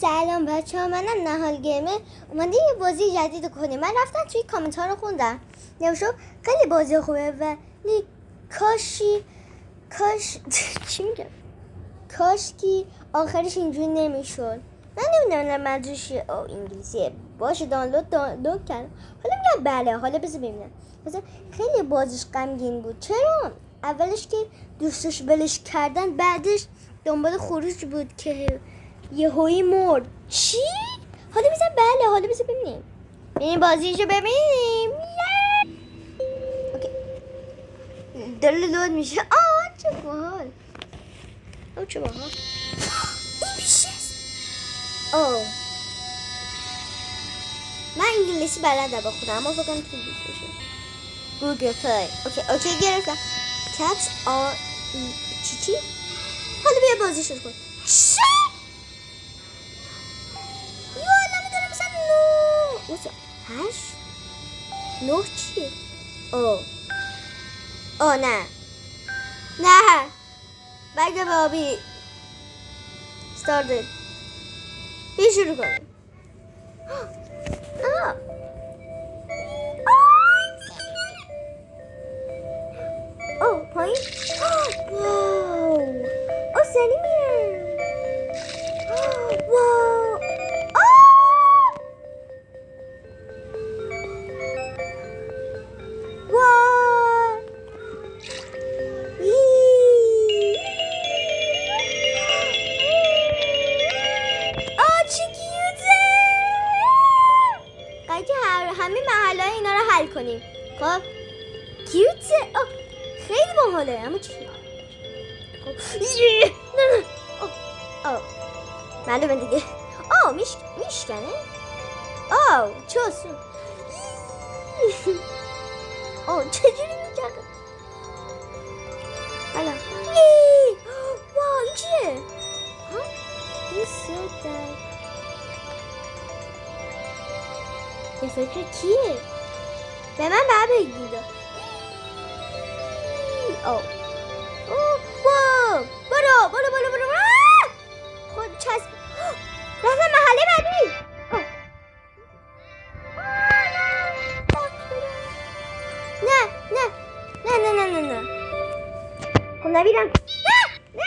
سلام بچه ها، منم نهال گیمه. اومده یه بازی جدید کنیم. من رفتم توی کامنت ها رو خوندم، نوشتم خیلی بازی خوبه ولی چی میگم، کاشکی آخرش اینجوری نمیشد. من نمیدونم منظورش انگلیسیه. باشه دانلود کردم. حالا میگم بله، حالا بذار ببینم. مثلا خیلی بازیش غمگین بود. چرا؟ اولش که دوستش ولش کردن، بعدش دنبال خروج بود که یهویی مرد. چی؟ حالا میگم بله، حالا بذار ببینیم. این بازیشو ببینیم. اوکی. داره لود میشه. چه باحال. چه باحال. این بیشه. من انگلیسی بلدم بخونم، اما فکر کنم طول بکشه. گوگل پلی. اوکی گرفتم. کچ آر چی؟ حالا بیا بازی شروع کن. چه؟ یالا میدونم مثلا 9 8 9 چیه؟ نه بگه بابی ستاردد. بیا شروع کنیم. پایین. واو. سری میره. واو. واو. چی کیوته. قیدی همه محله اینا رو حل کنیم. خب کیوته. خیلی باحاله. اما چی؟ نه. معلومه دیگه. میشکنه. چوسو. چجوری میکنه؟ حالا واو، این چیه؟ این سوده. یه فکر کیه؟ به من بعد بگیده. واو. برو خود چسب. رفتم محله بعدی. نه خب نبیرم. نه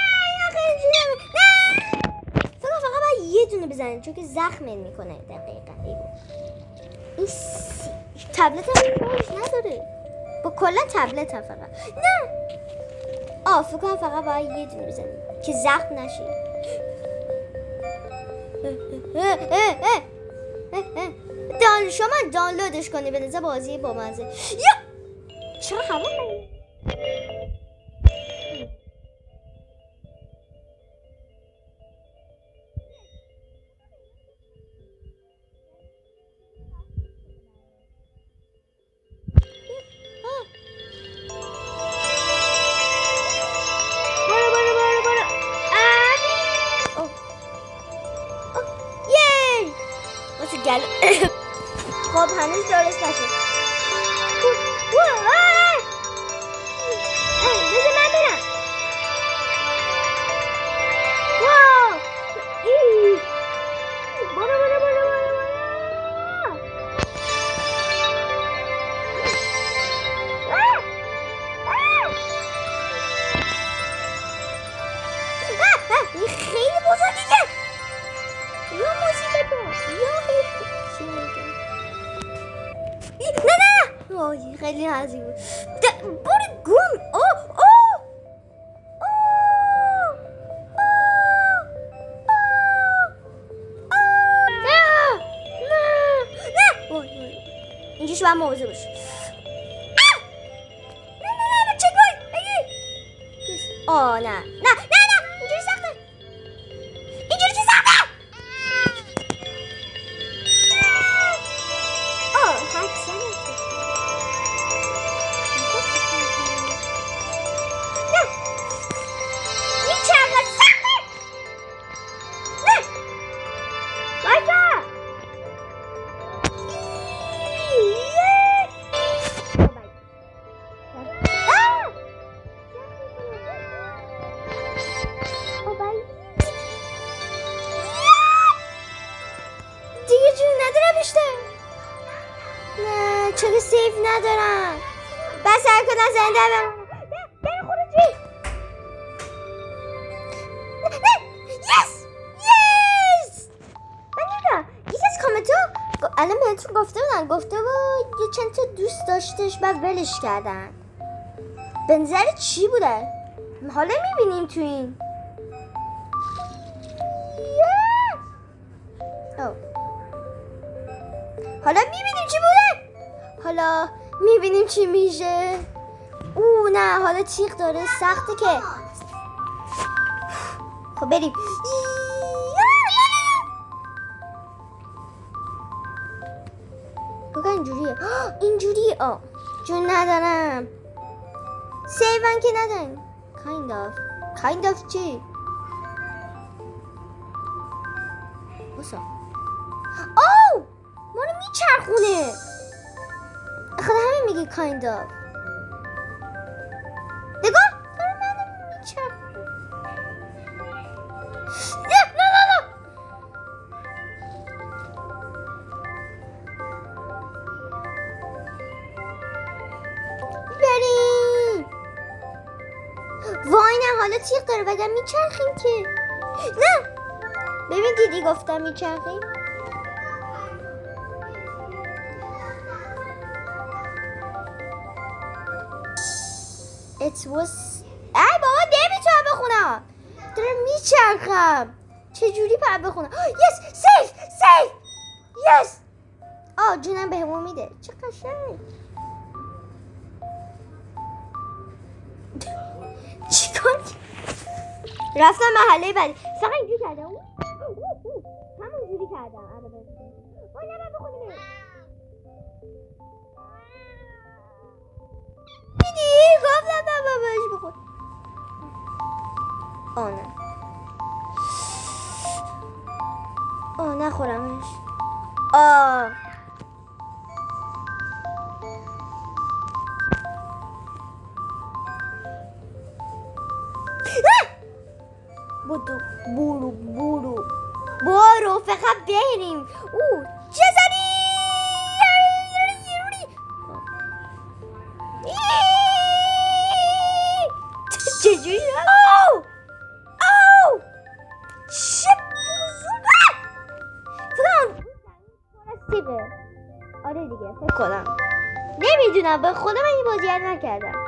فقط باید یه دونه بزنید چون که زخم میکنه. دقیقا این تبلت هم نداره، با کلا تبلت هم فقط. نه فکر کنم فقط باید یه دونه بزنید که زخم نشه. شما دانلودش کنی، به نظر بازی با مزه. چرا هوا خب هنوز درست نشد. بذار من برم. این خیلی بزرگیه. یا مصیبت نه خیلی عجیب بود. برو گم. اینجوش باید موضوع باشه. نه اینجوری سخته. چرا سیف ندارم؟ بس هر کدوم زنده بمونم. نه خروجی. نه یس من نمیدونم یکی از کامنت‌ها الان بهتون گفته بود یه چند تا دوست داشتش بعد ولش کردن. به نظر چی بوده؟ حالا میبینیم تو این حالا میبینیم چی بوده. حالا میبینیم چی میشه. نه حالا تیغ داره سخته که. خب بریم. بگه اینجوریه جون ندارم. سیون که ندارم. kind of چی؟ بسا ما رو میچرخونه. خدا همین میگه kind of. نگاه داره منو میچرخونه. نه بریم. وای نه حالا تیغ داره بگم میچرخیم که. نه ببین دیدی گفتم میچرخیم. It was ای بابا نمیتونم بخونم. دارم میچرخم. چجوری بخونم؟ yes safe yes. جونم بهمون میده. چه قشنگ. چیکار رفتم محله بعدی. فقط اینجوری کردم. همون جوری کردم. نه بخونیم. دیدی گفتم باباش بخون. نه نخورمش. برو فقط بریم. چه زدی؟ چجوری؟ چه بزرگه. آره دیگه فکر کنم. نمیدونم به خدا من این بازی رو نکردم.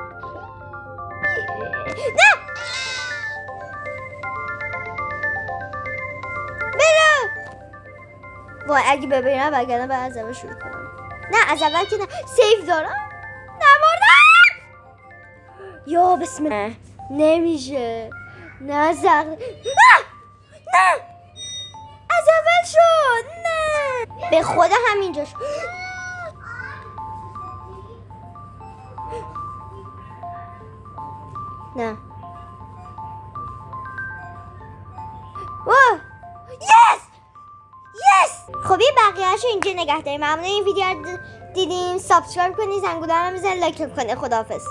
نه وای اگه ببینم بگردم باید از اول شروع کنم. نه از اول که نه سیف دارم. نموردم. یا بسم الله. نمیشه. نه زغ نه از اول شد. نه به خدا همینجا شد. نه خب یه بقیه‌اشو اینجا نگه داریم. ممنون این ویدیو رو دیدین. سابسکرایب کنید، زنگوله رو بزنید، لایک کنید. خداحافظ.